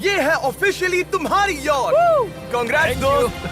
ये है ऑफिशियली तुम्हारी यॉट। कांग्रेट्स दोस्त।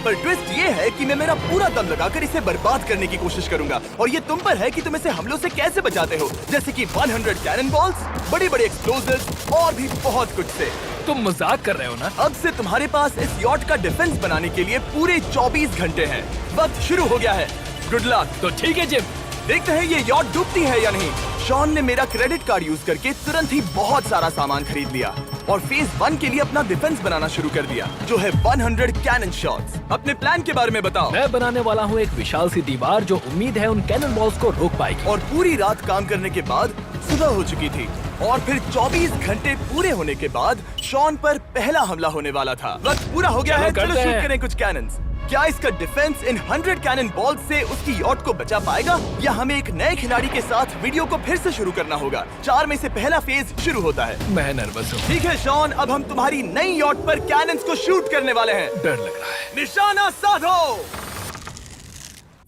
पर ट्विस्ट ये है कि मैं मेरा पूरा दम लगाकर इसे बर्बाद करने की कोशिश करूंगा और ये तुम पर है कि तुम इसे हमलों से कैसे बचाते हो, जैसे कि 100 कैनन बॉल्स, बड़े बड़े एक्सप्लोजिव्स और भी बहुत कुछ से। तुम मजाक कर रहे हो ना? अब से तुम्हारे पास इस यॉट का डिफेंस बनाने के लिए पूरे 24 घंटे हैं। वक्त शुरू हो गया है। Good luck. तो ठीक है जिम, देखते हैं ये यॉट डूबती है या नहीं। शॉन ने मेरा क्रेडिट कार्ड यूज करके तुरंत ही बहुत सारा सामान खरीद लिया और फेज 1 के लिए अपना डिफेंस बनाना शुरू कर दिया, जो है 100 कैनन शॉट्स। अपने प्लान के बारे में बताओ। मैं बनाने वाला हूँ एक विशाल सी दीवार जो उम्मीद है उन कैनन बॉल्स को रोक पाएगी। और पूरी रात काम करने के बाद सुबह हो चुकी थी और फिर 24 घंटे पूरे होने के बाद शॉन पर पहला हमला होने वाला था। वक्त पूरा हो गया है, चलो शूट करें कुछ कैनन्स। क्या इसका डिफेंस इन 100 कैनन बॉल्स से उसकी यॉट को बचा पाएगा या हमें एक नए खिलाड़ी के साथ वीडियो को फिर से शुरू करना होगा? 4 में से पहला फेज शुरू होता है। मैं नर्वस हूँ। ठीक है शॉन, अब हम तुम्हारी नई यॉट पर कैनन्स को शूट करने वाले हैं। डर लग रहा है। निशाना साधो।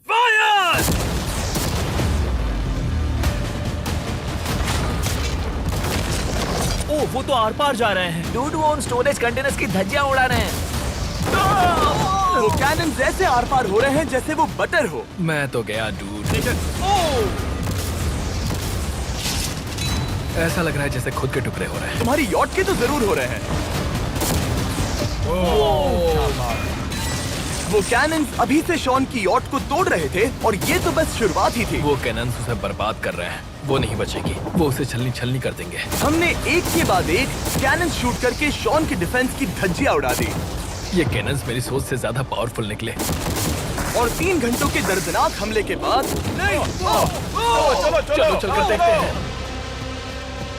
फायर! ओह, वो तो आर पार जा रहे हैं। डूड, वो उन स्टोरेज कंटेनर्स की धज्जियां उड़ा रहे हैं। वो कैनन ऐसे आर पार हो रहे हैं जैसे वो बटर हो। मैं तो गया डूड। ठीक है। ऐसा लग रहा है जैसे खुद के टुकड़े हो रहे हैं। तुम्हारी यॉट के तो जरूर हो रहे हैं। वो कैनन अभी से शॉन की यॉट को तोड़ रहे थे और ये तो बस शुरुआत ही थी। वो कैनन उसे बर्बाद कर रहे हैं। वो नहीं बचेगी। वो उसे छलनी छलनी कर देंगे। हमने एक के बाद एक कैनन शूट करके शॉन की डिफेंस की धज्जियां उड़ा दी। ये कैनन्स मेरी सोच से ज्यादा पावरफुल निकले। और 3 घंटों के दर्दनाक हमले के बाद चलो चलकर देखते हैं।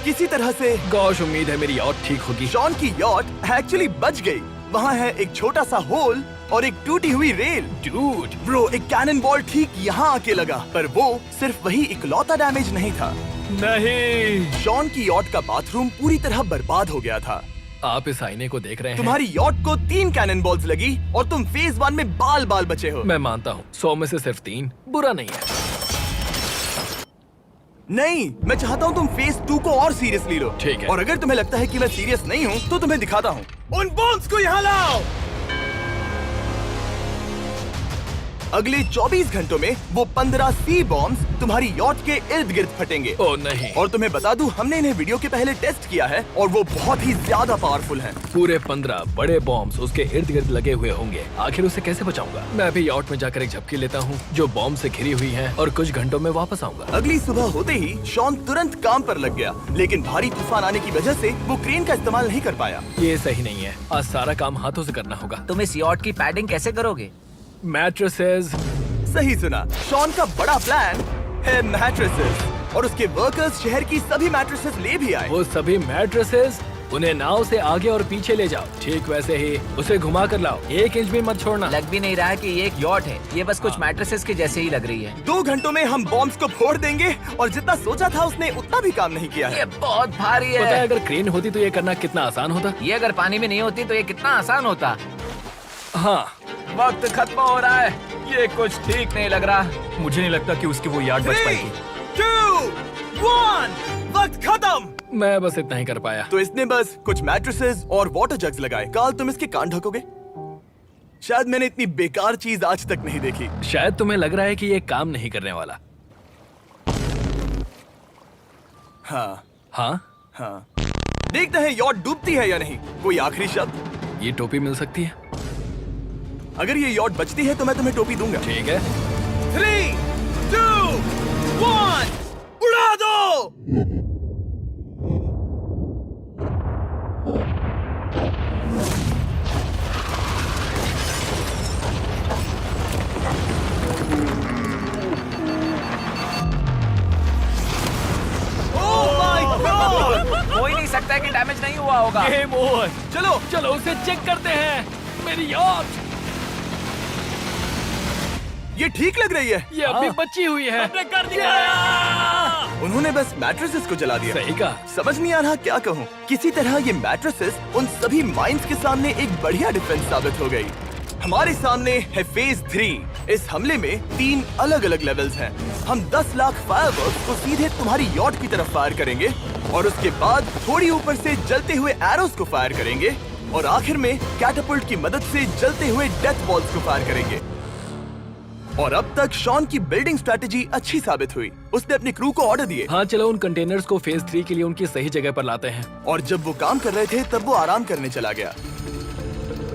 किसी तरह से गॉश, उम्मीद है मेरी यॉट ठीक होगी। शॉन की यॉट एक्चुअली बच गई। वहाँ है एक छोटा सा होल और एक टूटी हुई रेल। डूड, ब्रो, एक कैनन बॉल ठीक यहाँ आके लगा, पर वो सिर्फ वही इकलौता डैमेज नहीं था। नहीं। शॉन की यॉट का बाथरूम पूरी तरह बर्बाद हो गया था। आप इस आईने को देख रहे हैं? तुम्हारी यॉट को 3 कैनन बॉल्स लगी और तुम फेज 1 में बाल बाल बचे हो। मैं मानता हूँ 100 में से सिर्फ 3 बुरा नहीं है। नहीं, मैं चाहता हूँ तुम फेज 2 को और सीरियसली लो। ठीक है। और अगर तुम्हें लगता है कि मैं सीरियस नहीं हूँ तो तुम्हें दिखाता हूँ। उन बॉम्ब्स को यहाँ लाओ। अगले 24 घंटों में वो 15 सी बॉम्ब्स तुम्हारी यॉट के इर्द गिर्द फटेंगे। ओह नहीं। और तुम्हें बता दूं, हमने इन्हें वीडियो के पहले टेस्ट किया है और वो बहुत ही ज्यादा पावरफुल हैं। पूरे 15 बड़े बॉम्ब्स उसके इर्द गिर्द लगे हुए होंगे। आखिर उसे कैसे बचाऊंगा? मैं अभी यॉट में जाकर एक झपकी लेता हूँ जो बॉम्ब से घिरी हुई है और कुछ घंटों में वापस आऊंगा। अगली सुबह होते ही शॉन तुरंत काम पर लग गया, लेकिन भारी तूफान आने की वजह से वो क्रेन का इस्तेमाल नहीं कर पाया। ये सही नहीं है। आज सारा काम हाथों से करना होगा। तुम इस यॉट की पैडिंग कैसे करोगे? मैट्रेसेस। सही सुना, शॉन का बड़ा प्लान है मैट्रेसेस और उसके वर्कर्स शहर की सभी मैट्रेसेस ले भी आए। वो सभी मैट्रेसेस उन्हें नाव से आगे और पीछे ले जाओ। ठीक वैसे ही उसे घुमा कर लाओ। 1 इंच भी मत छोड़ना। लग भी नहीं रहा है कि ये एक यॉट है। ये बस कुछ मैट्रेसेस के जैसे ही लग रही है। 2 घंटों में हम बॉम्ब्स को फोड़ देंगे और जितना सोचा था उसने उतना भी काम नहीं किया है। ये बहुत भारी पता है है। अगर क्रेन होती तो ये करना कितना आसान होता। ये अगर पानी में नहीं होती तो ये कितना आसान होता। हाँ, वक्त खत्म हो रहा है। ये कुछ ठीक नहीं लग रहा। मुझे नहीं लगता कि उसकी वो याद बच 3, पाएगी। 2, 1, वक्त खत्म। मैं बस इतना ही कर पाया। तो इसने बस कुछ मैट्रेसेस और वाटर जग्स लगाए। काल, तुम इसके कान ढकोगे? शायद मैंने इतनी बेकार चीज आज तक नहीं देखी। शायद तुम्हें लग रहा है कि ये काम नहीं करने वाला। हाँ हाँ, हाँ, देखते हैं यॉट डूबती है या नहीं। कोई आखिरी शब्द? ये टोपी मिल सकती है। अगर ये यॉट बचती है तो मैं तुम्हें टोपी दूंगा। ठीक है। 3, 2, 1, उड़ा दो। हो ही नहीं सकता है कि डैमेज नहीं हुआ होगा। Game over. चलो चलो उसे चेक करते हैं। मेरी यॉट ये ठीक लग रही है। ये अभी बची हुई है। कर दिया। उन्होंने बस मैट्रेसेस को जला दिया। सही कहा। समझ नहीं आ रहा क्या कहूँ। किसी तरह ये मैट्रेसेस उन सभी माइंस के सामने एक बढ़िया डिफेंस साबित हो गई। हमारे सामने है फेज 3। इस हमले में 3 अलग अलग लेवल्स हैं। हम 10 लाख फायरवर्क्स को सीधे तुम्हारी यॉट की तरफ फायर करेंगे और उसके बाद थोड़ी ऊपर से जलते हुए एरोस को फायर करेंगे और आखिर में कैटापल्ट की मदद से जलते हुए डेथ बॉल्स को फायर करेंगे। और अब तक शॉन की बिल्डिंग स्ट्रेटेजी अच्छी साबित हुई। उसने अपनी क्रू को ऑर्डर दिए हाँ चलो उन कंटेनर्स को फेज 3 के लिए उनकी सही जगह पर लाते हैं। और जब वो काम कर रहे थे तब वो आराम करने चला गया।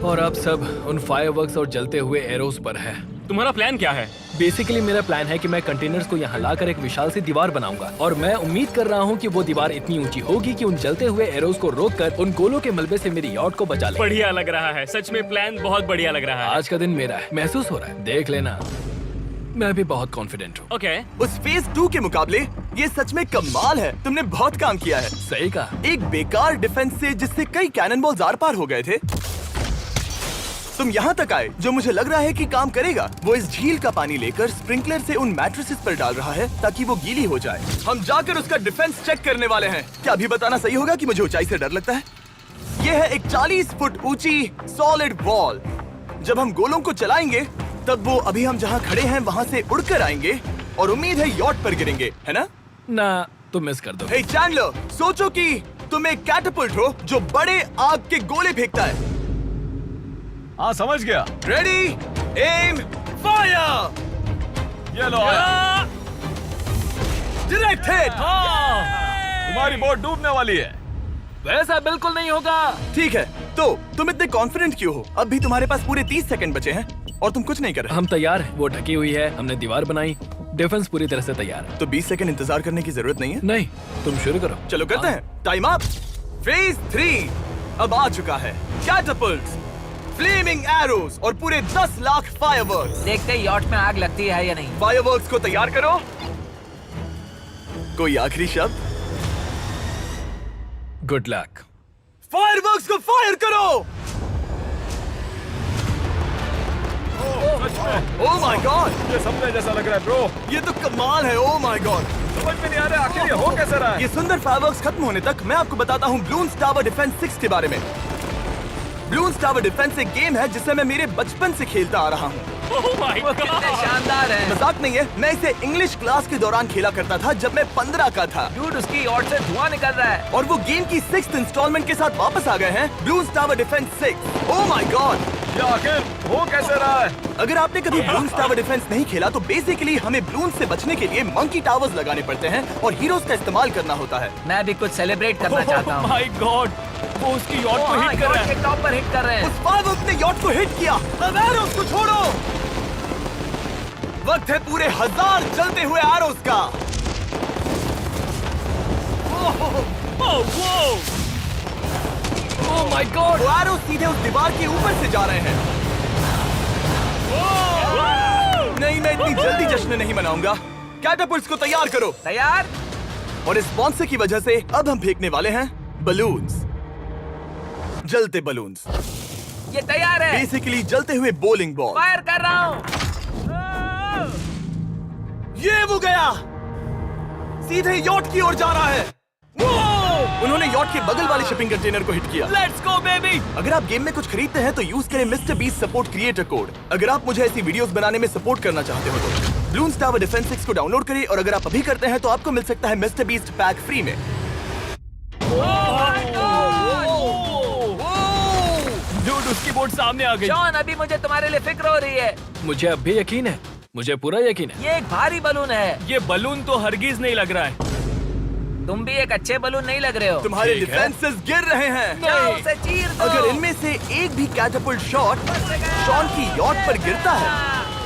और अब सब उन फायरवर्क्स और जलते हुए एरोस पर है। तुम्हारा प्लान क्या है? बेसिकली मेरा प्लान है कि मैं कंटेनर्स को यहाँ लाकर एक विशाल सी दीवार बनाऊंगा और मैं उम्मीद कर रहा हूँ कि वो दीवार इतनी ऊंची होगी कि उन जलते हुए एरोस को रोककर उन गोलों के मलबे से मेरी यॉट को बचा ले। बढ़िया लग रहा है, सच में प्लान बहुत बढ़िया लग रहा है। आज का दिन मेरा है, महसूस हो रहा है, देख लेना। मैं भी बहुत कॉन्फिडेंट हूँ। ओके। उस फेज 2 के मुकाबले ये सच में कमाल है। तुमने बहुत काम किया है। सही कहा। एक बेकार डिफेंस से जिससे कई कैनन बॉल्स आर पार हो गए थे, तुम यहाँ तक आए जो मुझे लग रहा है कि काम करेगा। वो इस झील का पानी लेकर स्प्रिंकलर से उन मैट्रेसेस पर डाल रहा है ताकि वो गीली हो जाए। हम जाकर उसका डिफेंस चेक करने वाले हैं। क्या अभी बताना सही होगा कि मुझे ऊंचाई से डर लगता है? ये है एक 40 फुट ऊंची सॉलिड वॉल। जब हम गोलों को चलाएंगे तब वो अभी हम जहाँ खड़े हैं वहाँ से उड़कर आएंगे और उम्मीद है यॉट पर गिरेंगे, है ना? ना तुम मिस कर दो। हे चैंडलर, सोचो कि तुम एक कैटापल्ट हो जो बड़े आग के गोले फेंकता है। हाँ समझ गया। Ready, aim, fire. ये लो आया। Direct hit. तुम्हारी बोट डूबने वाली है। वैसा बिल्कुल नहीं होगा। ठीक है, तो तुम इतने कॉन्फिडेंट क्यों हो? अब भी तुम्हारे पास पूरे 30 सेकंड बचे हैं और तुम कुछ नहीं कर रहे। हम तैयार हैं, वो ढकी हुई है, हमने दीवार बनाई, डिफेंस पूरी तरह से तैयार है। तो 20 सेकंड इंतजार करने की जरूरत नहीं है। नहीं, तुम शुरू करो। चलो करते हैं। Time up. फेज 3 अब आ चुका है। कैटापल्ट्स, फ्लेमिंग एरोस और पूरे 10 लाख फायरवर्क्स। देखते ही यॉट में आग लगती है या नहीं। फायरवर्क्स को तैयार करो। कोई आखिरी शब्द? Good luck. फायरवर्क्स को फायर करो। ओह माय गॉड, ये सपने जैसा लग रहा है ब्रो। ये तो कमाल है। ओह माय गॉड, समझ में नहीं आ रहा आखिर ये हो कैसे रहा है। ये सुंदर फायरवर्क्स खत्म होने तक मैं आपको बताता हूँ ब्लून्स टावर डिफेंस 6 के बारे में। ब्लून्स टावर डिफेंस एक गेम है जिसे मैं मेरे बचपन से खेलता आ रहा हूँ। Oh my वो कितने God! शानदार है। मजाक नहीं है, मैं इसे इंग्लिश क्लास के दौरान खेला करता था जब मैं 15 का था। डूड उसकी यॉट से धुआं निकल रहा है। और वो गेम की 6th इंस्टॉलमेंट के साथ वापस आ गए हैं, balloons tower defence 6। Oh my God, ये आखिर हो कैसे रहा है। अगर आपने कभी ब्लून्स टावर डिफेंस नहीं खेला तो बेसिकली हमें ब्लून से बचने के लिए मंकी टावर्स लगाने पड़ते हैं और हीरोज का इस्तेमाल करना होता है। मैं भी कुछ सेलिब्रेट करना चाहता हूँ। Oh my God! वो उसकी यॉट को हिट कर रहा है। टॉप पर हिट कर रहे हैं। उस फायरवर्क ने यॉट को हिट किया। अब एरोस को छोड़ो। वक्त है पूरे 1000 जलते हुए एरोस का। ओह माय गॉड, वो एरोस सीधे उस दीवार के ऊपर से जा रहे हैं। नहीं, मैं इतनी जल्दी जश्न नहीं मनाऊंगा। कैटापल्ट्स को तैयार करो। तैयार। और इस स्पॉन्सर की वजह से अब हम फेंकने वाले हैं बलून्स, जलते बलून्स। ये तैयार है। बेसिकली जलते हुए बोलिंग बॉल। फायर कर रहा हूँ। ये वो गया, सीधे यॉट की ओर जा रहा है। उन्होंने यॉट के बगल वाले शिपिंग कंटेनर को हिट किया। Let's go baby! अगर आप गेम में कुछ खरीदते हैं तो यूज करें mister beast support creator code. अगर आप मुझे ऐसी वीडियोस बनाने में सपोर्ट करना चाहते हो तो ब्लून्स टावर डिफेंस 6 को डाउनलोड करें और अगर आप अभी करते हैं तो आपको मिल सकता है मिस्टर बीस्ट पैक फ्री में। Dude, उसकी बोट सामने आ गई। जॉन, अभी मुझे तुम्हारे लिए फिक्र हो रही है। मुझे अब भी यकीन है, मुझे पूरा यकीन है। ये एक भारी बलून है। ये बलून तो हरगिज नहीं लग रहा है। तुम भी एक अच्छे बलून नहीं लग रहे हो। तुम्हारे ठीक है। डिफेंसेस गिर रहे हैं। जाओ, उसे चीर दो। अगर इनमें से एक भी कैटापल्ट शॉट शॉन की यॉट पर गिरता है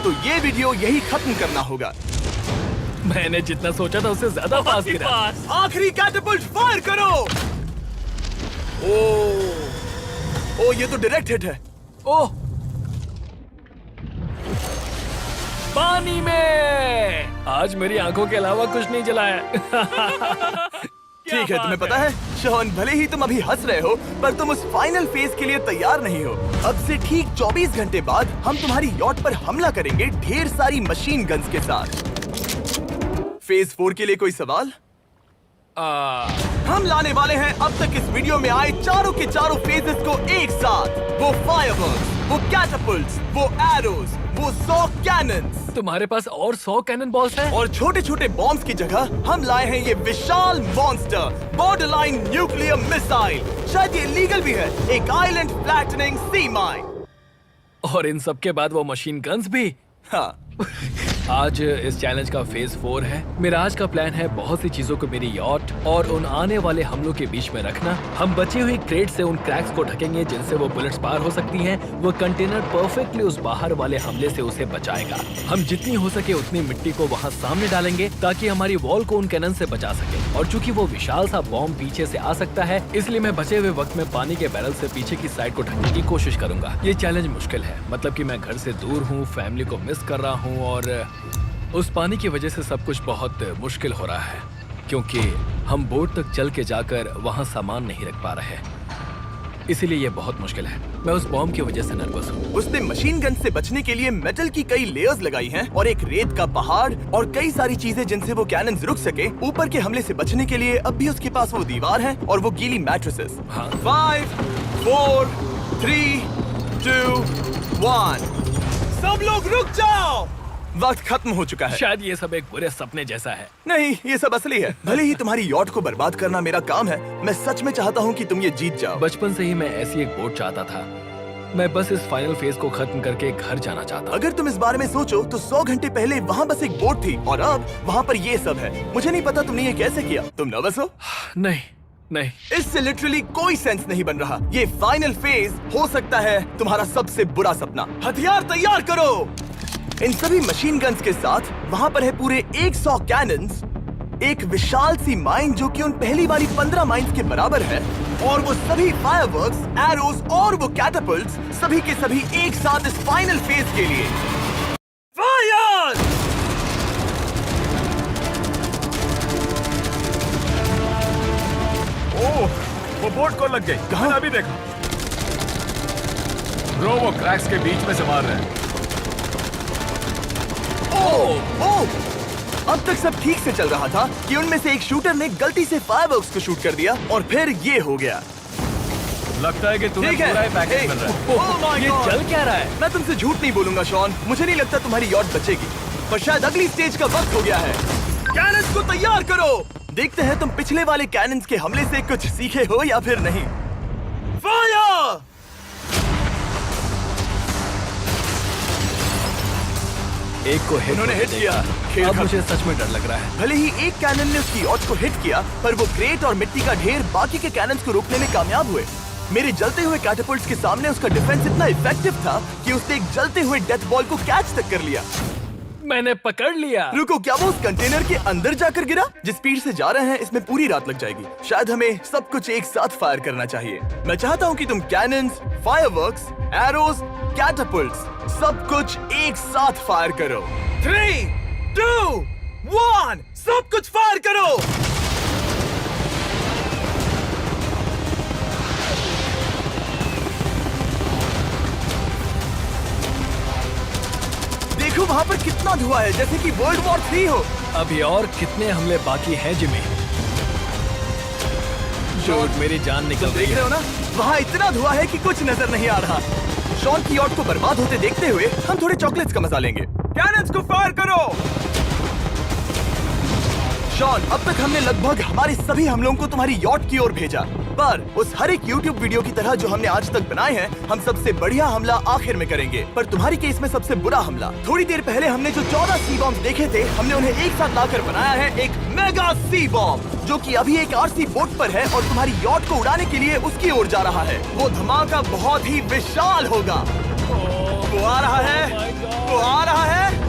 तो ये वीडियो यही खत्म करना होगा। मैंने जितना सोचा था उससे ज्यादा पास गिरा। पास। आखिरी कैटापल्ट फायर करो। ओ, ये तो डायरेक्ट हिट है। ओह, पानी में। आज मेरी आंखों के अलावा कुछ नहीं जला है। ठीक है, तुम्हें पता है शॉन, भले ही तुम अभी हंस रहे हो पर तुम उस फाइनल फेज के लिए तैयार नहीं हो। अब से ठीक 24 घंटे बाद हम तुम्हारी यॉट पर हमला करेंगे ढेर सारी मशीन गन्स के साथ। फेज 4 के लिए कोई सवाल? हम लाने वाले हैं अब तक इस वीडियो में आए चारों के चारों फेजेस को एक साथ। वो फायरवर्क्स, वो कैटapults, वो एरोज, वो 100 कैनन्स तुम्हारे पास और 100 कैनन बॉल्स हैं? और छोटे छोटे बॉम्ब्स की जगह हम लाए हैं ये विशाल मॉन्स्टर बॉर्डरलाइन न्यूक्लियर मिसाइल। शायद ये लीगल भी है, एक आइलैंड फ्लैटनिंग सी माइन। और इन सब के बाद वो मशीन गन्स भी। हाँ, आज इस चैलेंज का फेज 4 है। मेरा आज का प्लान है बहुत सी चीजों को मेरी यॉट और उन आने वाले हमलों के बीच में रखना। हम बची हुई क्रेट से उन क्रैक्स को ढकेंगे जिनसे वो बुलेट्स पार हो सकती हैं। वो कंटेनर परफेक्टली उस बाहर वाले हमले से उसे बचाएगा। हम जितनी हो सके उतनी मिट्टी को वहाँ सामने डालेंगे ताकि हमारी वॉल को उन कैनन से बचा सके। और चूंकि वो विशाल सा बॉम्ब पीछे से आ सकता है, इसलिए मैं बचे हुए वक्त में पानी के बैरल से पीछे की साइड को ढकने की कोशिश करूंगा। ये चैलेंज मुश्किल है, मतलब कि मैं घर से दूर हूँ, फैमिली को मिस कर रहा हूँ और उस पानी की वजह से सब कुछ बहुत मुश्किल हो रहा है क्योंकि हम बोट तक चल के जाकर वहाँ सामान नहीं रख पा रहे। इसीलिए ये बहुत मुश्किल है। मैं उस बॉम्ब की वजह से नर्वस हूँ। उसने मशीन गन से बचने के लिए मेटल की कई लेयर्स लगाई हैं और एक रेत का पहाड़ और कई सारी चीजें जिनसे वो कैनन्स रुक सके। ऊपर के हमले से बचने के लिए अब भी उसके पास वो दीवार है और वो गीली मैट्रेसेस। हाँ। 5, 4, 3, 2, 1। सब लोग रुक जाओ, वक्त खत्म हो चुका है। शायद ये सब एक बुरे सपने जैसा है। नहीं, ये सब असली है। भले ही तुम्हारी यॉट को बर्बाद करना मेरा काम है, मैं सच में चाहता हूँ कि तुम ये जीत जाओ। बचपन से ही मैं ऐसी एक बोट चाहता था। मैं बस इस फाइनल फेज को खत्म करके घर जाना चाहता। अगर तुम इस बारे में सोचो तो 100 घंटे पहले वहाँ बस एक बोट थी और अब वहाँ पर ये सब है। मुझे नहीं पता तुमने ये कैसे किया। तुम नर्वस हो? नहीं नहीं, इससे लिटरली कोई सेंस नहीं बन रहा। ये फाइनल फेज हो सकता है तुम्हारा सबसे बुरा सपना। हथियार तैयार करो। इन सभी मशीन गन्स के साथ वहाँ पर है पूरे 100 कैनन्स, एक विशाल सी माइन जो कि उन पहली वाली 15 माइंस के बराबर है, और वो सभी फायरवर्क्स, एरोज और वो कैटapults सभी के सभी एक साथ इस फाइनल फेज के लिए। फायर! ओह, वो बोट को लग गई। कहाँ? अभी देखा। ब्रो, वो क्रैक्स के बीच में से मार रहे हैं। अब तक सब ठीक से चल रहा था कि उनमें से एक शूटर ने गलती से फायरवर्क्स को शूट कर दिया और फिर ये हो गया। लगता है कि तुम्हें ठीक है। पूरा ही पैकेज मिल रहा है। Oh my ये God! चल क्या रहा है? मैं तुमसे झूठ नहीं बोलूंगा शॉन, मुझे नहीं लगता तुम्हारी यॉट बचेगी, पर शायद अगली स्टेज का वक्त हो गया है। कैनन्स को तैयार करो। देखते हैं तुम पिछले वाले कैनन्स के हमले से कुछ सीखे हो या फिर नहीं। फायर! एक को हिट उन्होंने हिट किया। खेल अब खत्म। मुझे सच में डर लग रहा है। भले ही एक कैनन ने उसकी यॉट को हिट किया, पर वो क्रेट और मिट्टी का ढेर बाकी के कैनन्स को रोकने में कामयाब हुए। मेरे जलते हुए कैटapults के सामने उसका डिफेंस इतना इफेक्टिव था कि उसने एक जलते हुए डेथ बॉल को कैच तक कर लिया। मैंने पकड़ लिया। रुको, क्या वो उस कंटेनर के अंदर जाकर गिरा? जिस स्पीड से जा रहे हैं इसमें पूरी रात लग जाएगी। शायद हमें सब कुछ एक साथ फायर करना चाहिए। मैं चाहता हूँ कि तुम कैनन्स, फायरवर्क्स, एरोज, कैटapults सब कुछ एक साथ फायर करो। 3, 2, 1, सब कुछ फायर करो। देखो वहाँ पर कितना धुआं है, जैसे कि वर्ल्ड वॉर 3 हो। अभी और कितने हमले बाकी हैं जिमी? शॉट, मेरी जान निकल रही देख रहे है। हो ना, वहाँ इतना धुआं है कि कुछ नजर नहीं आ रहा। शॉन की यॉट को बर्बाद होते देखते हुए हम थोड़े चॉकलेट्स का मजा लेंगे। कैनन्स को फायर करो। शॉन, अब तक हमने लगभग हमारे सभी हमलों को तुम्हारी यॉट की ओर भेजा, पर उस हर एक YouTube वीडियो की तरह जो हमने आज तक बनाए हैं, हम सबसे बढ़िया हमला आखिर में करेंगे। पर तुम्हारी केस में सबसे बुरा हमला। थोड़ी देर पहले हमने जो 14 सी बॉम्ब देखे थे, हमने उन्हें एक साथ लाकर बनाया है एक मेगा सी बॉम्ब, जो कि अभी एक RC बोट पर है और तुम्हारी यॉट को उड़ाने के लिए उसकी ओर जा रहा है। वो धमाका बहुत ही विशाल होगा। वो आ रहा है, वो आ रहा है।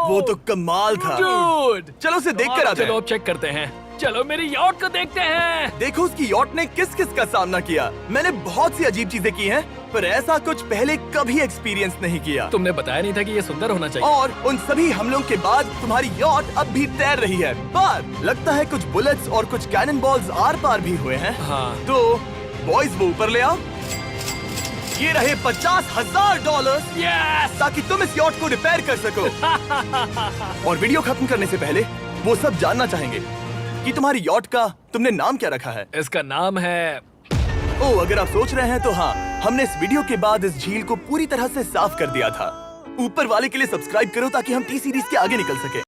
वो तो कमाल था। Dude! चलो उसे देख कर आते चलो हैं। अब चेक करते हैं। चलो मेरी यॉट को देखते हैं। देखो उसकी यॉट ने किस किस का सामना किया। मैंने बहुत सी अजीब चीजें की हैं, पर ऐसा कुछ पहले कभी एक्सपीरियंस नहीं किया। तुमने बताया नहीं था कि ये सुंदर होना चाहिए। और उन सभी हमलों के बाद तुम्हारी यॉट अब भी तैर रही है, पर लगता है कुछ बुलेट्स और कुछ कैनन बॉल्स आर पार भी हुए हैं। हाँ। तो बॉयज वो ऊपर ले आओ। ये रहे $50,000 यस! ताकि तुम इस यॉट को रिपेयर कर सको। और वीडियो खत्म करने से पहले वो सब जानना चाहेंगे कि तुम्हारी यॉट का तुमने नाम क्या रखा है। इसका नाम है ओह, अगर आप सोच रहे हैं तो हाँ, हमने इस वीडियो के बाद इस झील को पूरी तरह से साफ कर दिया था। ऊपर वाले के लिए सब्सक्राइब करो ताकि हम टी सीरीज के आगे निकल सके।